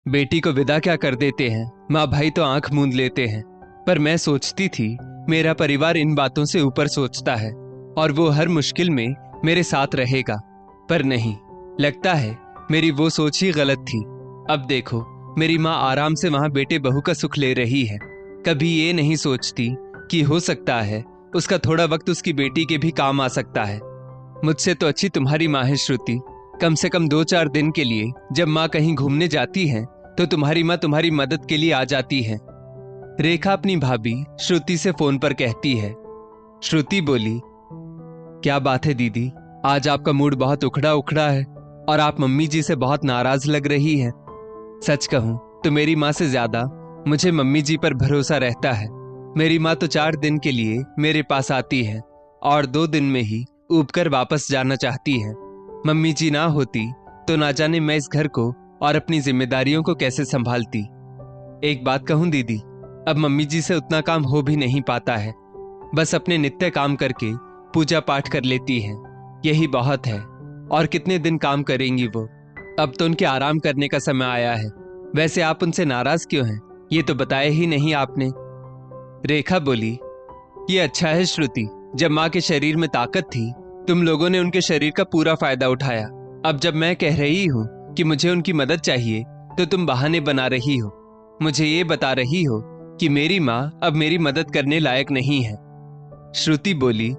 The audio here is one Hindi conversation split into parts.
बेटी को विदा क्या कर देते हैं, माँ भाई तो आंख मूंद लेते हैं। पर मैं सोचती थी मेरा परिवार इन बातों से ऊपर सोचता है और वो हर मुश्किल में मेरे साथ रहेगा। पर नहीं, लगता है मेरी वो सोच ही गलत थी। अब देखो, मेरी माँ आराम से वहां बेटे बहू का सुख ले रही है। कभी ये नहीं सोचती कि हो सकता है उसका थोड़ा वक्त उसकी बेटी के भी काम आ सकता है। मुझसे तो अच्छी तुम्हारी माँ है श्रुति। कम से कम 2-4 दिन के लिए जब माँ कहीं घूमने जाती है तो तुम्हारी माँ तुम्हारी मदद के लिए आ जाती है। रेखा अपनी भाभी श्रुति से फोन पर कहती है। श्रुति बोली, क्या बात है दीदी, आज आपका मूड बहुत उखड़ा उखड़ा है और आप मम्मी जी से बहुत नाराज लग रही है। सच कहूं तो मेरी माँ से ज्यादा मुझे मम्मी जी पर भरोसा रहता है। मेरी माँ तो 4 दिन के लिए मेरे पास आती है और 2 दिन में ही ऊब कर वापस जाना चाहती है। मम्मी जी ना होती तो ना जाने मैं इस घर को और अपनी जिम्मेदारियों को कैसे संभालती। एक बात कहूं दीदी, अब मम्मी जी से उतना काम हो भी नहीं पाता है। बस अपने नित्य काम करके पूजा पाठ कर लेती हैं, यही बहुत है। और कितने दिन काम करेंगी वो। अब तो उनके आराम करने का समय आया है। वैसे आप उनसे नाराज क्यों हैं, ये तो बताया ही नहीं आपने। रेखा बोली, ये अच्छा है श्रुति, जब माँ के शरीर में ताकत थी तुम लोगों ने उनके शरीर का पूरा फायदा उठाया। अब जब मैं कह रही हूँ कि मुझे उनकी मदद चाहिए तो तुम बहाने बना रही हो। मुझे ये बता रही हो कि मेरी माँ अब मेरी मदद करने लायक नहीं है। श्रुति बोली,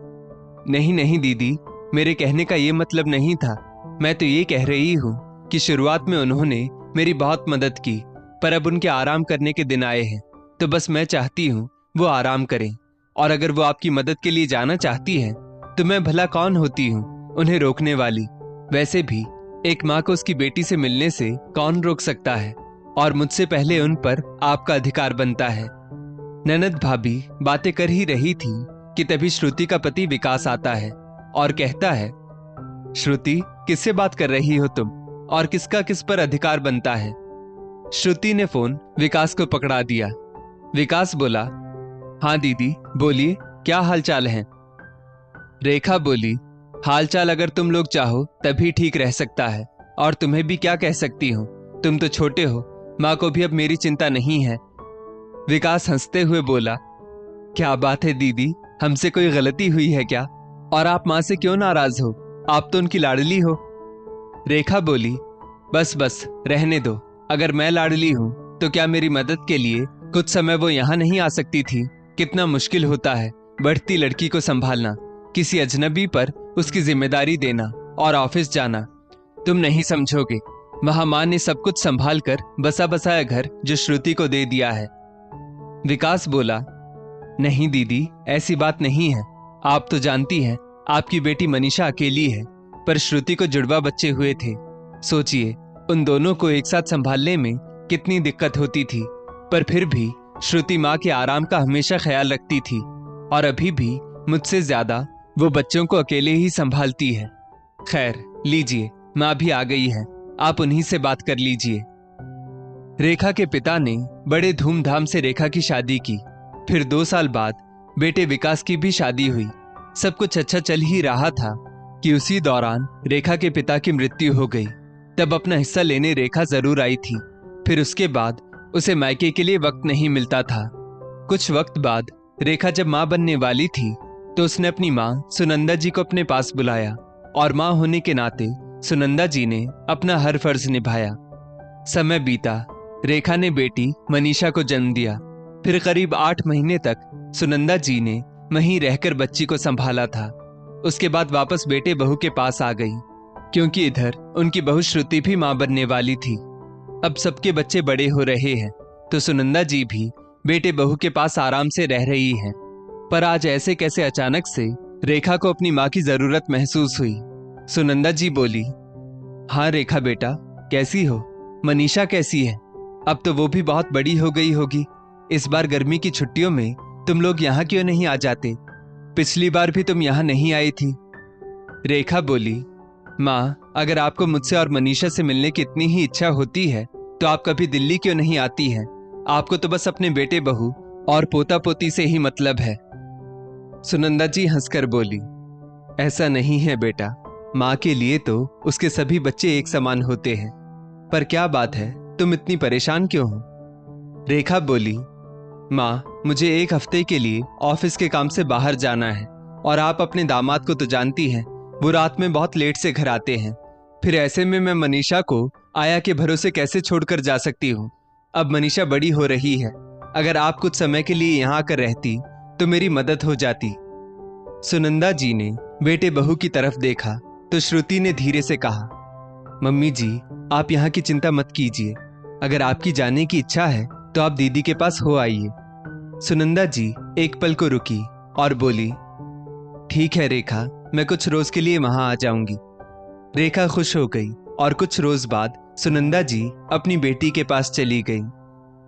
नहीं नहीं दीदी, मेरे कहने का ये मतलब नहीं था। मैं तो ये कह रही हूँ कि शुरुआत में उन्होंने मेरी बहुत मदद की, पर अब उनके आराम करने के दिन आए हैं तो बस मैं चाहती हूँ वो आराम करें। और अगर वो आपकी मदद के लिए जाना चाहती है तो मैं भला कौन होती हूँ उन्हें रोकने वाली। वैसे भी एक माँ को उसकी बेटी से मिलने से कौन रोक सकता है, और मुझसे पहले उन पर आपका अधिकार बनता है। ननद भाभी बातें कर ही रही थी कि तभी श्रुति का पति विकास आता है और कहता है, श्रुति किससे बात कर रही हो तुम, और किसका किस पर अधिकार बनता है। श्रुति ने फोन विकास को पकड़ा दिया। विकास बोला, हाँ दीदी बोलिए, क्या हालचाल है। रेखा बोली, हालचाल अगर तुम लोग चाहो तभी ठीक रह सकता है, और तुम्हें भी क्या कह सकती हूँ, तुम तो छोटे हो, माँ को भी अब मेरी चिंता नहीं है। विकास हंसते हुए बोला, क्या बात है दीदी, हमसे कोई गलती हुई है क्या, और आप माँ से क्यों नाराज हो, आप तो उनकी लाडली हो। रेखा बोली, बस बस रहने दो, अगर मैं लाडली हूं तो क्या मेरी मदद के लिए कुछ समय वो यहां नहीं आ सकती थी। कितना मुश्किल होता है बढ़ती लड़की को संभालना, किसी अजनबी पर उसकी जिम्मेदारी देना और ऑफिस जाना। तुम नहीं समझोगे, वहां मां ने सब कुछ संभाल कर बसा बसाया घर जो श्रुति को दे दिया है। विकास बोला, नहीं दीदी ऐसी बात नहीं है, आप तो जानती हैं आपकी बेटी मनीषा अकेली है, पर श्रुति को जुड़वा बच्चे हुए थे। सोचिए उन दोनों को एक साथ संभालने में कितनी दिक्कत होती थी, पर फिर भी श्रुति माँ के आराम का हमेशा ख्याल रखती थी, और अभी भी मुझसे ज्यादा वो बच्चों को अकेले ही संभालती है। खैर लीजिए, माँ भी आ गई है, आप उन्हीं से बात कर लीजिए। रेखा के पिता ने बड़े धूमधाम से रेखा की शादी की। फिर 2 साल बाद बेटे विकास की भी शादी हुई। सब कुछ अच्छा चल ही रहा था कि उसी दौरान रेखा के पिता की मृत्यु हो गई। तब अपना हिस्सा लेने रेखा जरूर आई थी। फिर उसके बाद उसे मायके के लिए वक्त नहीं मिलता था। कुछ वक्त बाद रेखा जब माँ बनने वाली थी तो उसने अपनी माँ सुनंदा जी को अपने पास बुलाया, और माँ होने के नाते सुनंदा जी ने अपना हर फर्ज निभाया। समय बीता, रेखा ने बेटी मनीषा को जन्म दिया। फिर करीब 8 महीने तक सुनंदा जी ने वहीं रहकर बच्ची को संभाला था। उसके बाद वापस बेटे बहू के पास आ गई, क्योंकि इधर उनकी बहू श्रुति भी मां बनने वाली थी। अब सबके बच्चे बड़े हो रहे हैं तो सुनंदा जी भी बेटे बहू के पास आराम से रह रही हैं। पर आज ऐसे कैसे अचानक से रेखा को अपनी मां की जरूरत महसूस हुई। सुनंदा जी बोली, हाँ रेखा बेटा, कैसी हो, मनीषा कैसी है, अब तो वो भी बहुत बड़ी हो गई होगी। इस बार गर्मी की छुट्टियों में तुम लोग यहाँ क्यों नहीं आ जाते, पिछली बार भी तुम यहाँ नहीं आई थी। रेखा बोली, माँ अगर आपको मुझसे और मनीषा से मिलने की इतनी ही इच्छा होती है तो आप कभी दिल्ली क्यों नहीं आती हैं? आपको तो बस अपने बेटे बहू और पोता पोती से ही मतलब है। सुनंदा जी हंसकर बोली, ऐसा नहीं है बेटा, माँ के लिए तो उसके सभी बच्चे एक समान होते हैं। पर क्या बात है, तुम इतनी परेशान क्यों हो? रेखा बोली, माँ, मुझे 1 हफ्ते के लिए ऑफिस के काम से बाहर जाना है और आप अपने दामाद को तो जानती हैं, वो रात में बहुत लेट से घर आते हैं। फिर ऐसे में मैं मनीषा को आया के भरोसे कैसे छोड़कर जा सकती हूँ? अब मनीषा बड़ी हो रही है, अगर आप कुछ समय के लिए यहाँ आकर रहती तो मेरी मदद हो जाती। सुनंदा जी ने बेटे बहू की तरफ देखा तो श्रुति ने धीरे से कहा, मम्मी जी, आप यहाँ की चिंता मत कीजिए। अगर आपकी जाने की इच्छा है तो आप दीदी के पास हो आइए। सुनंदा जी एक पल को रुकी और बोली, ठीक है रेखा, मैं कुछ रोज के लिए वहां आ जाऊंगी। रेखा खुश हो गई और कुछ रोज बाद सुनंदा जी अपनी बेटी के पास चली गई।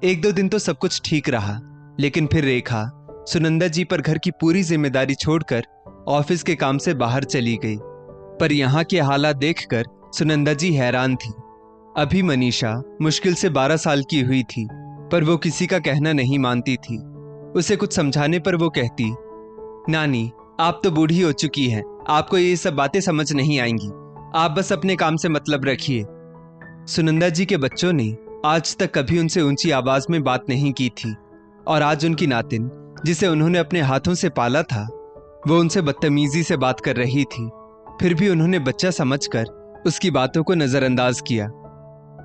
1-2 दिन तो सब कुछ ठीक रहा, लेकिन फिर रेखा सुनंदा जी पर घर की पूरी जिम्मेदारी छोड़कर ऑफिस के काम से बाहर चली गई। पर यहाँ के हालात देखकर सुनंदा जी हैरान थी। अभी मनीषा मुश्किल से 12 साल की हुई थी, पर वो किसी का कहना नहीं मानती थी। उसे कुछ समझाने पर वो कहती, नानी, आप तो बूढ़ी हो चुकी हैं, आपको ये सब बातें समझ नहीं आएंगी, आप बस अपने काम से मतलब रखिए। सुनंदा जी के बच्चों ने आज तक कभी उनसे ऊंची आवाज में बात नहीं की थी, और आज उनकी नातिन, जिसे उन्होंने अपने हाथों से पाला था, वो उनसे बदतमीजी से बात कर रही थी। फिर भी उन्होंने बच्चा समझकर उसकी बातों को नजरअंदाज किया।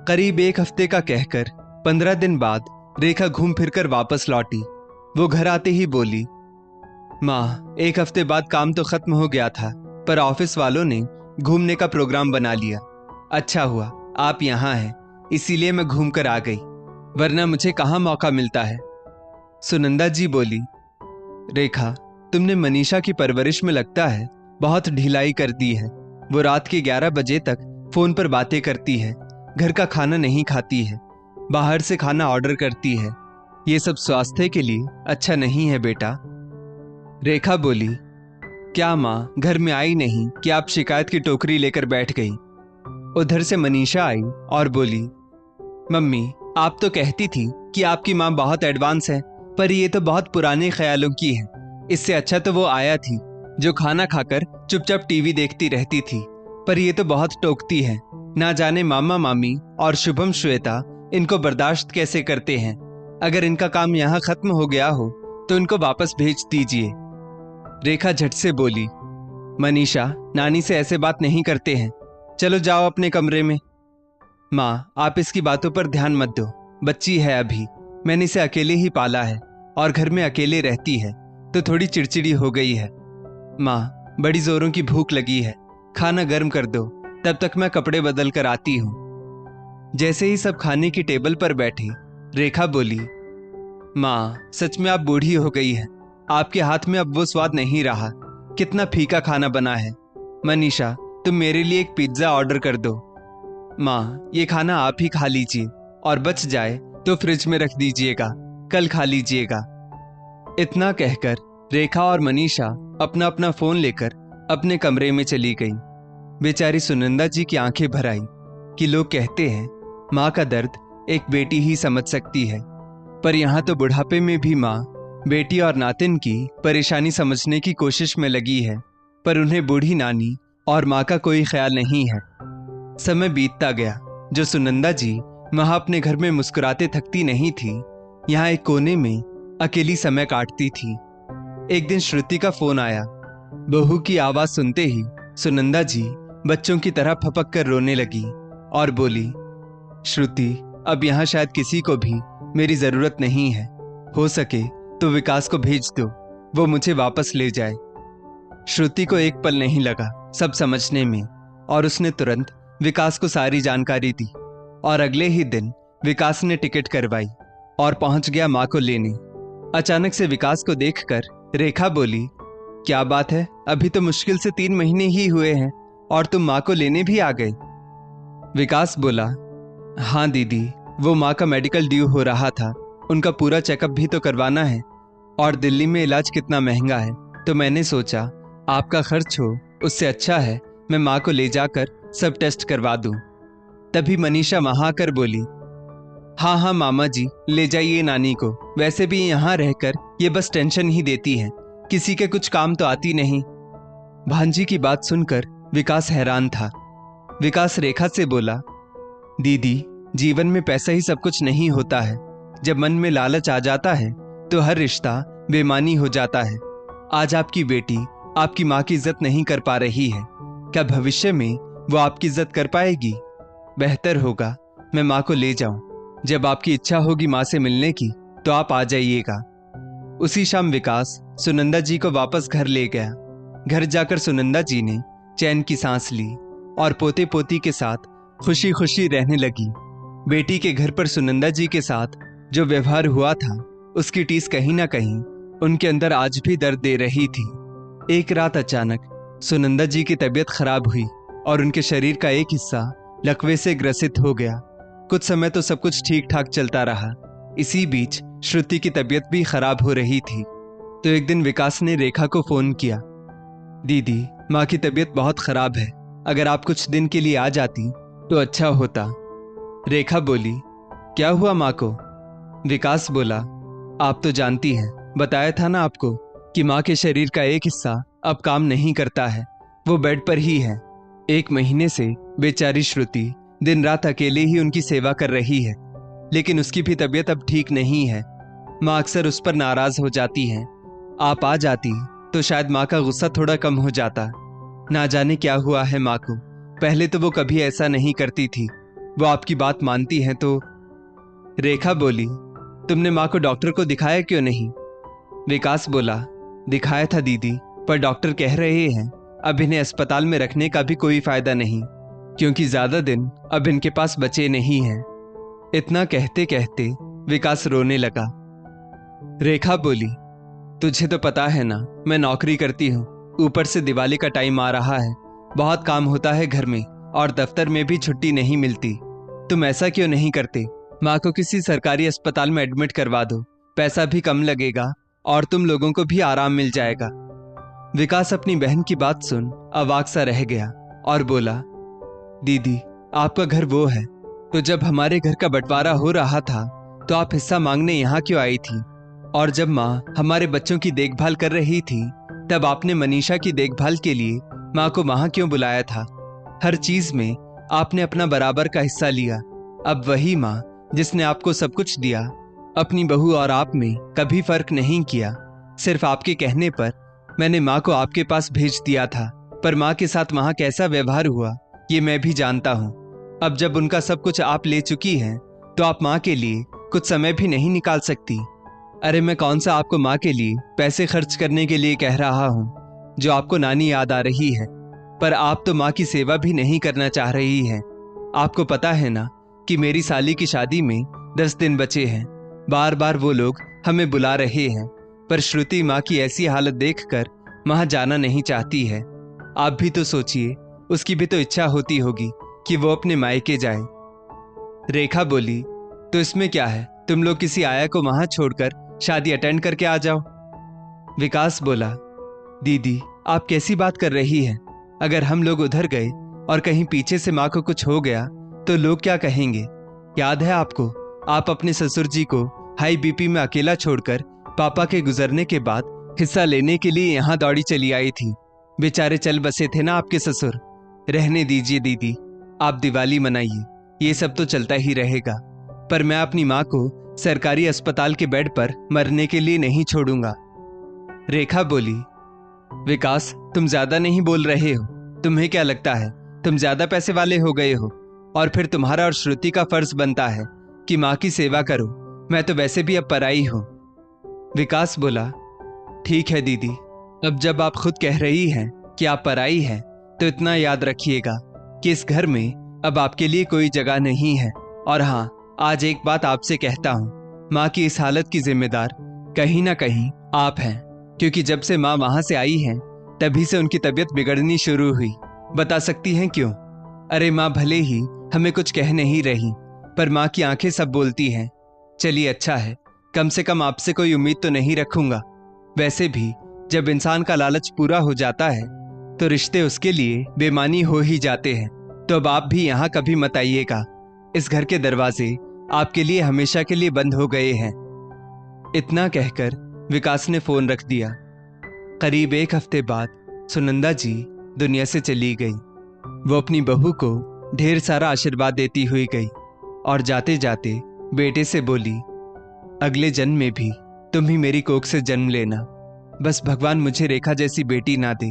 करीब 1 हफ्ते का कहकर 15 दिन बाद रेखा घूम फिरकर वापस लौटी। वो घर आते ही बोली, माँ, 1 हफ्ते बाद काम तो खत्म हो गया था, पर ऑफिस वालों ने घूमने का प्रोग्राम बना लिया। अच्छा हुआ आप यहाँ हैं, इसीलिए मैं घूम कर आ गई, वरना मुझे कहाँ मौका मिलता है। सुनंदा जी बोली, रेखा, तुमने मनीषा की परवरिश में लगता है बहुत ढिलाई कर दी है। वो रात के 11 बजे तक फोन पर बातें करती है, घर का खाना नहीं खाती है, बाहर से खाना ऑर्डर करती है। ये सब स्वास्थ्य के लिए अच्छा नहीं है बेटा। रेखा बोली, क्या माँ घर में आई नहीं कि आप शिकायत की टोकरी लेकर बैठ गई? उधर से मनीषा आई और बोली, मम्मी, आप तो कहती थी कि आपकी माँ बहुत एडवांस है, पर ये तो बहुत पुराने ख्यालों की है। इससे अच्छा तो वो आया थी जो खाना खाकर चुपचाप टीवी देखती रहती थी, पर ये तो बहुत टोकती है। ना जाने मामा मामी और शुभम श्वेता इनको बर्दाश्त कैसे करते हैं। अगर इनका काम यहाँ खत्म हो गया हो तो इनको वापस भेज दीजिए। रेखा झट से बोली, मनीषा, नानी से ऐसे बात नहीं करते हैं, चलो जाओ अपने कमरे में। माँ, आप इसकी बातों पर ध्यान मत दो, बच्ची है अभी, मैंने इसे अकेले ही पाला है और घर में अकेले रहती है तो थोड़ी चिड़चिड़ी हो गई है। माँ, बड़ी जोरों की भूख लगी है, खाना गर्म कर दो, तब तक मैं कपड़े बदल कर आती हूँ। जैसे ही सब खाने की टेबल पर बैठे, रेखा बोली, माँ, सच में आप बूढ़ी हो गई हैं, आपके हाथ में अब वो स्वाद नहीं रहा, कितना फीका खाना बना है। मनीषा, तुम मेरे लिए एक पिज्जा ऑर्डर कर दो। माँ, ये खाना आप ही खा लीजिए और बच जाए तो फ्रिज में रख दीजिएगा, कल खा लीजिएगा। इतना कहकर रेखा और मनीषा अपना अपना फोन लेकर अपने कमरे में चली गई। बेचारी सुनंदा जी की आंखें भर आई कि लोग कहते हैं माँ का दर्द एक बेटी ही समझ सकती है, पर यहाँ तो बुढ़ापे में भी माँ बेटी और नातिन की परेशानी समझने की कोशिश में लगी है, पर उन्हें बूढ़ी नानी और माँ का कोई ख्याल नहीं है। समय बीतता गया। जो सुनंदा जी वहां अपने घर में मुस्कुराते थकती नहीं थी, यहाँ एक कोने में अकेली समय काटती थी। एक दिन श्रुति का फोन आया। बहू की आवाज सुनते ही सुनंदा जी बच्चों की तरह फपक कर रोने लगी और बोली, श्रुति, अब यहाँ शायद किसी को भी मेरी जरूरत नहीं है, हो सके तो विकास को भेज दो, वो मुझे वापस ले जाए। श्रुति को एक पल नहीं लगा सब समझने में, और उसने तुरंत विकास को सारी जानकारी दी और अगले ही दिन विकास ने टिकट करवाई और पहुंच गया माँ को लेने। अचानक से विकास को देखकर रेखा बोली, क्या बात है, अभी तो मुश्किल से 3 महीने ही हुए हैं और तुम माँ को लेने भी आ गए। विकास बोला, हाँ दीदी, वो माँ का मेडिकल ड्यू हो रहा था, उनका पूरा चेकअप भी तो करवाना है और दिल्ली में इलाज कितना महंगा है, तो मैंने सोचा आपका खर्च हो उससे अच्छा है मैं माँ को ले जाकर सब टेस्ट करवा दूं। तभी मनीषा वहां आकर बोली, हाँ हाँ मामा जी, ले जाइए नानी को, वैसे भी यहाँ रहकर ये बस टेंशन ही देती है, किसी के कुछ काम तो आती नहीं। भांजी की बात सुनकर विकास हैरान था। विकास रेखा से बोला, दीदी, जीवन में पैसा ही सब कुछ नहीं होता है। जब मन में लालच आ जाता है तो हर रिश्ता बेमानी हो जाता है। आज आपकी बेटी आपकी माँ की इज्जत नहीं कर पा रही है, क्या भविष्य में वो आपकी इज्जत कर पाएगी? बेहतर होगा मैं माँ को ले जाऊं। जब आपकी इच्छा होगी माँ से मिलने की तो आप आ जाइएगा। उसी शाम विकास सुनंदा जी को वापस घर ले गया। घर जाकर सुनंदा जी ने चैन की सांस ली और पोते पोती के साथ खुशी खुशी रहने लगी। बेटी के घर पर सुनंदा जी के साथ जो व्यवहार हुआ था उसकी टीस कहीं ना कहीं उनके अंदर आज भी दर्द दे रही थी। एक रात अचानक सुनंदा जी की तबीयत खराब हुई और उनके शरीर का एक हिस्सा लकवे से ग्रसित हो गया। कुछ समय तो सब कुछ ठीक ठाक चलता रहा। इसी बीच श्रुति की तबीयत भी खराब हो रही थी। तो एक दिन विकास ने रेखा को फोन किया। दीदी, माँ की तबीयत बहुत खराब है, अगर आप कुछ दिन के लिए आ जाती तो अच्छा होता। रेखा बोली, क्या हुआ माँ को? विकास बोला, आप तो जानती हैं, बताया था ना आपको कि माँ के शरीर का एक हिस्सा अब काम नहीं करता है, वो बेड पर ही है। 1 महीने से बेचारी श्रुति दिन रात अकेले ही उनकी सेवा कर रही है, लेकिन उसकी भी तबीयत अब ठीक नहीं है। माँ अक्सर उस पर नाराज हो जाती हैं। आप आ जाती तो शायद माँ का गुस्सा थोड़ा कम हो जाता। ना जाने क्या हुआ है माँ को, पहले तो वो कभी ऐसा नहीं करती थी। वो आपकी बात मानती हैं तो। रेखा बोली, तुमने माँ को डॉक्टर को दिखाया क्यों नहीं? विकास बोला, दिखाया था दीदी, पर डॉक्टर कह रहे हैं अब इन्हें अस्पताल में रखने का भी कोई फायदा नहीं, क्योंकि ज्यादा दिन अब इनके पास बचे नहीं हैं। इतना कहते कहते विकास रोने लगा। रेखा बोली, तुझे तो पता है ना, मैं नौकरी करती हूँ, ऊपर से दिवाली का टाइम आ रहा है, बहुत काम होता है घर में और दफ्तर में भी छुट्टी नहीं मिलती। तुम ऐसा क्यों नहीं करते, माँ को किसी सरकारी अस्पताल में एडमिट करवा दो, पैसा भी कम लगेगा और तुम लोगों को भी आराम मिल जाएगा। विकास अपनी बहन की बात सुन अवाक सा रह गया और बोला, दीदी, आपका घर वो है, तो जब हमारे घर का बंटवारा हो रहा था तो आप हिस्सा मांगने यहाँ क्यों आई थी? और जब माँ हमारे बच्चों की देखभाल कर रही थी तब आपने मनीषा की देखभाल के लिए माँ को वहां क्यों बुलाया था? हर चीज में आपने अपना बराबर का हिस्सा लिया। अब वही माँ जिसने आपको सब कुछ दिया, अपनी बहू और आप में कभी फर्क नहीं किया। सिर्फ आपके कहने पर मैंने माँ को आपके पास भेज दिया था, पर माँ के साथ वहां कैसा व्यवहार हुआ ये मैं भी जानता हूँ। अब जब उनका सब कुछ आप ले चुकी हैं तो आप माँ के लिए कुछ समय भी नहीं निकाल सकती। अरे मैं कौन सा आपको माँ के लिए पैसे खर्च करने के लिए कह रहा हूँ जो आपको नानी याद आ रही है, पर आप तो माँ की सेवा भी नहीं करना चाह रही हैं। आपको पता है ना कि मेरी साली की शादी में 10 दिन बचे हैं। बार बार वो लोग हमें बुला रहे हैं, पर श्रुति माँ की ऐसी हालत देखकर वहां जाना नहीं चाहती है। आप भी तो सोचिए, उसकी भी तो इच्छा होती होगी कि वो अपने मायके जाए। रेखा बोली, तो इसमें क्या है, तुम लोग किसी आया को वहां छोड़कर शादी अटेंड करके आ जाओ। विकास बोला, दीदी आप कैसी बात कर रही हैं? अगर हम लोग उधर गए और कहीं पीछे से माँ को कुछ हो गया तो लोग क्या कहेंगे? याद है आपको, आप अपने ससुर जी को हाई बीपी में अकेला छोड़कर पापा के गुजरने के बाद हिस्सा लेने के लिए यहाँ दौड़ी चली आई थी। बेचारे चल बसे थे ना आपके ससुर। रहने दीजिए दीदी, आप दिवाली मनाइए, ये सब तो चलता ही रहेगा, पर मैं अपनी माँ को सरकारी अस्पताल के बेड पर मरने के लिए नहीं छोड़ूंगा। रेखा बोली, विकास तुम ज्यादा नहीं बोल रहे हो? तुम्हें क्या लगता है तुम ज्यादा पैसे वाले हो गए हो? और फिर तुम्हारा और श्रुति का फर्ज बनता है कि माँ की सेवा करो। मैं तो वैसे भी अब पराई हूं। विकास बोला, ठीक है दीदी, अब जब आप खुद कह रही हैं कि आप पराई हैं तो इतना याद रखिएगा कि इस घर में अब आपके लिए कोई जगह नहीं है। और हाँ, आज एक बात आपसे कहता हूँ, माँ की इस हालत की जिम्मेदार कहीं ना कहीं आप हैं, क्योंकि जब से माँ वहां से आई हैं तभी से उनकी तबीयत बिगड़नी शुरू हुई। बता सकती हैं क्यों? अरे माँ भले ही हमें कुछ कह नहीं रही, पर माँ की आंखें सब बोलती हैं। चलिए अच्छा है, कम से कम आपसे कोई उम्मीद तो नहीं रखूंगा। वैसे भी जब इंसान का लालच पूरा हो जाता है तो रिश्ते उसके लिए बेमानी हो ही जाते हैं। तो अब आप भी यहाँ कभी मत आइएगा। इस घर के दरवाजे आपके लिए हमेशा के लिए बंद हो गए हैं। इतना कहकर विकास ने फोन रख दिया। करीब 1 हफ्ते बाद सुनंदा जी दुनिया से चली गई। वो अपनी बहू को ढेर सारा आशीर्वाद देती हुई गई और जाते जाते बेटे से बोली, अगले जन्म में भी तुम ही मेरी कोख से जन्म लेना। बस भगवान मुझे रेखा जैसी बेटी ना दे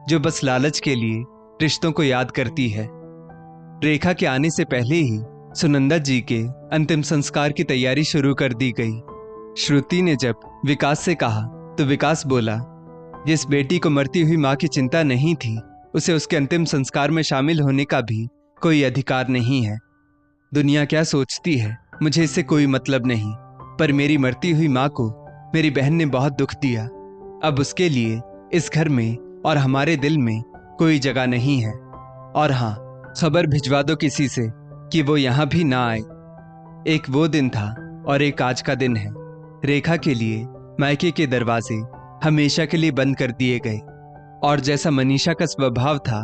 जो बस लालच के लिए रिश्तों को याद करती है। रेखा के आने से पहले ही सुनंदा जी के अंतिम संस्कार की तैयारी शुरू कर दी गई। श्रुति ने जब विकास से कहा तो विकास बोला, जिस बेटी को मरती हुई माँ की चिंता नहीं थी उसे उसके अंतिम संस्कार में शामिल होने का भी कोई अधिकार नहीं है। दुनिया क्या सोचती है मुझे इससे कोई मतलब नहीं, पर मेरी मरती हुई माँ को मेरी बहन ने बहुत दुख दिया। अब उसके लिए इस घर में और हमारे दिल में कोई जगह नहीं है। और हाँ, खबर भिजवा दो किसी से कि वो यहाँ भी ना आए। एक वो दिन था और एक आज का दिन है। रेखा के लिए मायके के दरवाजे हमेशा के लिए बंद कर दिए गए। और जैसा मनीषा का स्वभाव था,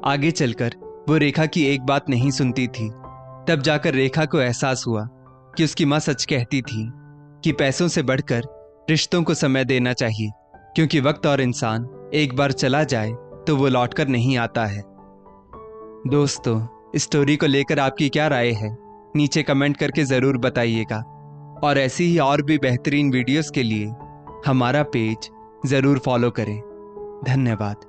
आगे चलकर वो रेखा की एक बात नहीं सुनती थी। तब जाकर रेखा को एहसास हुआ कि उसकी माँ सच कहती थी कि पैसों से बढ़कर रिश्तों को समय देना चाहिए, क्योंकि वक्त और इंसान एक बार चला जाए तो वो लौटकर नहीं आता है। दोस्तों, इस स्टोरी को लेकर आपकी क्या राय है, नीचे कमेंट करके ज़रूर बताइएगा। और ऐसी ही और भी बेहतरीन वीडियोस के लिए हमारा पेज ज़रूर फॉलो करें। धन्यवाद।